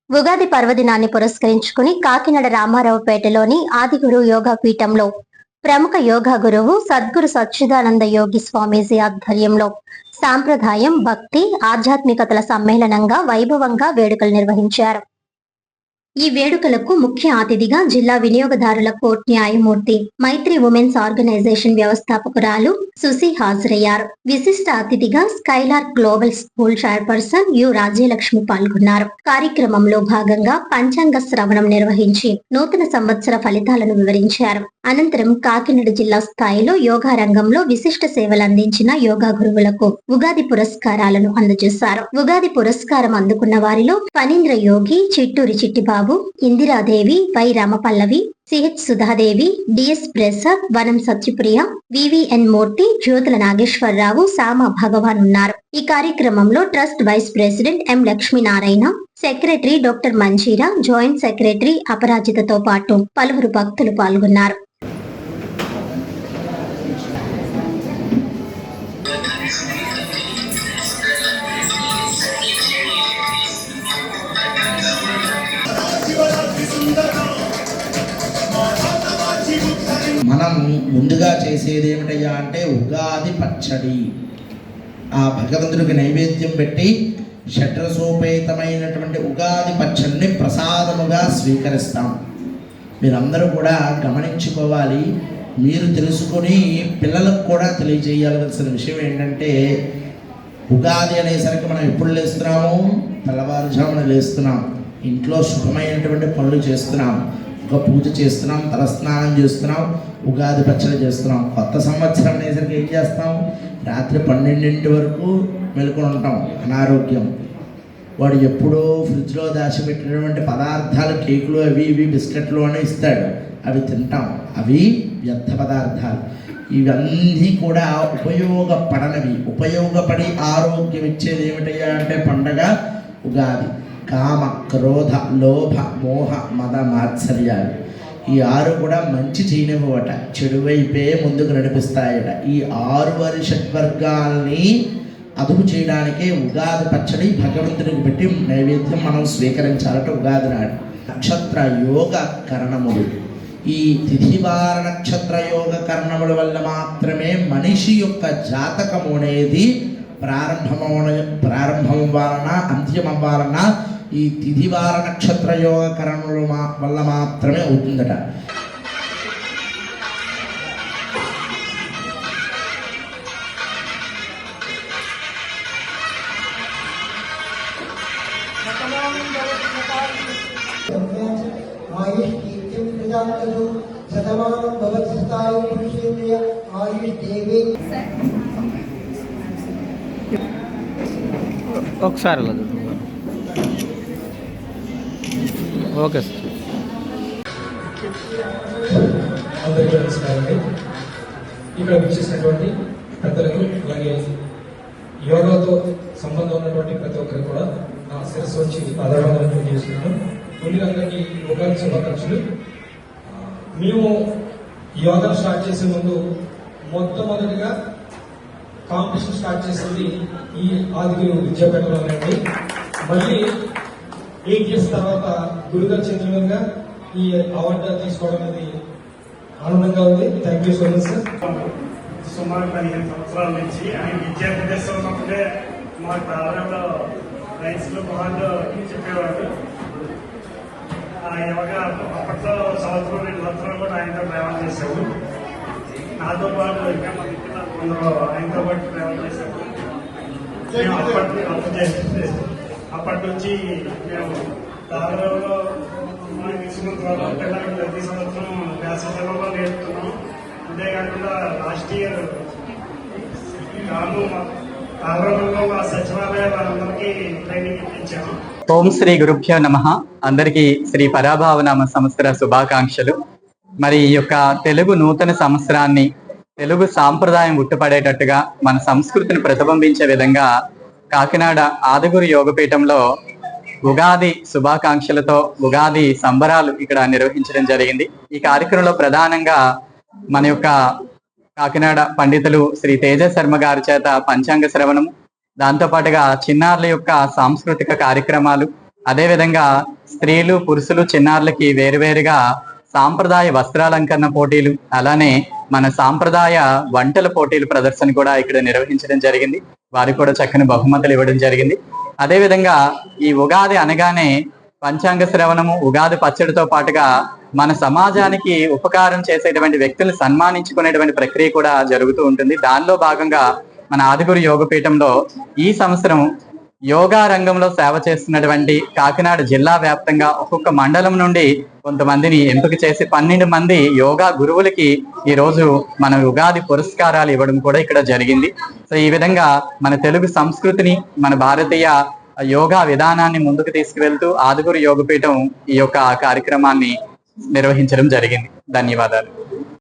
ఉగాది పర్వదినాన్ని పురస్కరించుకుని కాకినాడ రామారావుపేటలోని ఆదిగురు యోగా పీఠంలో ప్రముఖ యోగా గురువు సద్గురు సచ్చిదానంద యోగి స్వామీజీ ఆధ్వర్యంలో సాంప్రదాయం, భక్తి, ఆధ్యాత్మికతల సమ్మేళనంగా వైభవంగా వేడుకలు నిర్వహించారు. ఈ వేడుకలకు ముఖ్య అతిథిగా జిల్లా వినియోగదారుల కోర్టు న్యాయమూర్తి, మైత్రి ఉమెన్స్ ఆర్గనైజేషన్ వ్యవస్థాపకురాలు సుసి హాజరయ్యారు. విశిష్ట అతిథిగా Skylark global school chairperson U Rajyalakshmi పాల్గొన్నారు. కార్యక్రమంలో భాగంగా పంచాంగ శ్రవణం నిర్వహించి నూతన సంవత్సర ఫలితాలను వివరించారు. అనంతరం కాకినాడ జిల్లా స్థాయిలో యోగా రంగంలో విశిష్ట సేవలు అందించిన యోగా గురువులకు ఉగాది పురస్కారాలను అందజేశారు. ఉగాది పురస్కారం అందుకున్న వారిలో ఫణీంద్ర యోగి, Chitturi Chittibabu, Indiradevi, Y Ramapallavi, Ch Sudhadevi, DS Prasad, Vanam Satyapriya, VVN Murthy, Jyothula Nageswararao, Sama Bhagavan ఉన్నారు. ఈ కార్యక్రమంలో trust vice president M Lakshminarayana, secretary doctor Manjeera, joint secretary అపరాజితతో పాటు పలువురు భక్తులు పాల్గొన్నారు. మనం ముందుగా చేసేది ఏమిటయ్యా అంటే ఉగాది పచ్చడి. ఆ భగవంతుడికి నైవేద్యం పెట్టి షడ్రసోపేతమైనటువంటి ఉగాది పచ్చడిని ప్రసాదముగా స్వీకరిస్తాం. మీరందరూ కూడా గమనించుకోవాలి. మీరు తెలుసుకొని పిల్లలకు కూడా తెలియజేయాల్సిన విషయం ఏంటంటే, ఉగాది అనేసరికి మనం ఎప్పుడు లేస్తున్నాము? తెల్లవారుజామున లేస్తున్నాం. ఇంట్లో శుభమైనటువంటి పనులు చేస్తున్నాం, ఒక పూజ చేస్తున్నాం, తలస్నానం చేస్తున్నాం, ఉగాది పచ్చడి చేస్తున్నాం. కొత్త సంవత్సరం అనేసరికి ఏం చేస్తాం? రాత్రి 12 వరకు మెలుకొని ఉంటాం. అనారోగ్యం. వాడు ఎప్పుడో ఫ్రిడ్జ్లో దాచిపెట్టినటువంటి పదార్థాలు, కేకులు, అవి ఇవి బిస్కెట్లు అని ఇస్తాడు, అవి తింటాం. అవి వ్యర్థ పదార్థాలు. ఇవన్నీ కూడా ఉపయోగపడనవి. ఉపయోగపడి ఆరోగ్యం ఇచ్చేది ఏమిటయ్యా అంటే పండగ ఉగాది. కామ, క్రోధ, లోభ, మోహ, మద, మాత్సర్యాలు, ఈ 6 కూడా మంచి చేయనివ్వట, చెడు వైపే ముందుకు నడిపిస్తాయట. ఈ 6 షడ్వర్గాల్ని అదుపు చేయడానికే ఉగాది పచ్చడి భగవంతుడికి పెట్టి నైవేద్యం మనం స్వీకరించాలట ఉగాది నాడు. నక్షత్ర యోగ కరణములు, ఈ తిథివార నక్షత్ర యోగ కరణముల వల్ల మాత్రమే మనిషి యొక్క జాతకము అనేది ప్రారంభం వలన అంత్యం అవ్వాలన్న ఈ తిథివార నక్షత్ర యోగ కరణముల వల్ల మాత్రమే అవుతుందట. ఒకసారి ఓకే సార్. అందరికీ నమస్కారం. ఇక్కడ విచ్చేసినటువంటి పెద్దలకు, అలాగే యోగాతో సంబంధం ఉన్నటువంటి ప్రతి ఒక్కరికి కూడా నా శిరస్సు వచ్చి ఆదరణ చేస్తున్నాను. అందరికీ ఉగాది శుభాకాంక్షలు. మేము యోగా స్టార్ట్ చేసే ముందు మొట్టమొదటిగా కాంపిటీషన్ స్టార్ట్ చేసింది ఈ ఆదిగురు విద్యాపీఠంలోనండి. మళ్ళీ 8 years తర్వాత గురుగారి చేతుల మీదుగా ఈ అవార్డు తీసుకోవడం అనేది ఆనందంగా ఉంది. Thank you so much sir. సుమారు 15 సంవత్సరాల నుంచి ఆయన విద్యాభ్యాసం ఉన్నప్పుడే మా ప్రారంభంలో రైన్స్లో బాగా చెప్పేవాడు. ఆ యోగా అప్పట్లో సంవత్సరం 2 సంవత్సరాలు కూడా ఆయనతో ప్రయాణం చేశాము. నాతో పాటు ఇంకా కొందరు ఆయనతో పాటు ప్రయాణం చేశాము. అప్పటి నుంచి మేము దాదాపులో పిల్లలకి ప్రతి సంవత్సరం వ్యాసంలో నేర్పుతున్నాం. అంతేకాకుండా లాస్ట్ ఇయర్ మా సచివాలయ వారందరికీ ట్రైనింగ్ ఇప్పించాము. ఓం శ్రీ గురుభ్యో నమః. అందరికీ శ్రీ పరాభావనామ సంవత్సర శుభాకాంక్షలు. మరి ఈ యొక్క తెలుగు నూతన సంవత్సరాన్ని తెలుగు సాంప్రదాయం ఉట్టుపడేటట్టుగా మన సంస్కృతిని ప్రతిబింబించే విధంగా కాకినాడ ఆదిగురు యోగపీఠంలో ఉగాది శుభాకాంక్షలతో ఉగాది సంబరాలు ఇక్కడ నిర్వహించడం జరిగింది. ఈ కార్యక్రమంలో ప్రధానంగా మన యొక్క కాకినాడ పండితులు శ్రీ తేజ శర్మ గారి చేత పంచాంగ శ్రవణము, దాంతో పాటుగా చిన్నారుల యొక్క సాంస్కృతిక కార్యక్రమాలు, అదేవిధంగా స్త్రీలు పురుషులు చిన్నారులకి వేరువేరుగా సాంప్రదాయ వస్త్రాలంకరణ పోటీలు, అలానే మన సాంప్రదాయ వంటల పోటీలు ప్రదర్శన కూడా ఇక్కడ నిర్వహించడం జరిగింది. వారికి కూడా చక్కని బహుమతులు ఇవ్వడం జరిగింది. అదేవిధంగా ఈ ఉగాది అనగానే పంచాంగ శ్రవణము, ఉగాది పచ్చడితో పాటుగా మన సమాజానికి ఉపకారం చేసేటువంటి వ్యక్తులను సన్మానించుకునేటువంటి ప్రక్రియ కూడా జరుగుతూ ఉంటుంది. దానిలో భాగంగా మన ఆదిగురు యోగపీఠంలో ఈ సంవత్సరం యోగా రంగంలో సేవ చేస్తున్నటువంటి కాకినాడ జిల్లా వ్యాప్తంగా ఒక్కొక్క మండలం నుండి కొంతమందిని ఎంపిక చేసి 12 మంది యోగా గురువులకి ఈ రోజు మన ఉగాది పురస్కారాలు ఇవ్వడం కూడా ఇక్కడ జరిగింది. సో ఈ విధంగా మన తెలుగు సంస్కృతిని, మన భారతీయ యోగా విధానాన్ని ముందుకు తీసుకువెళ్తూ ఆదిగురు యోగపీఠం ఈ యొక్క కార్యక్రమాన్ని నిర్వహించడం జరిగింది. ధన్యవాదాలు.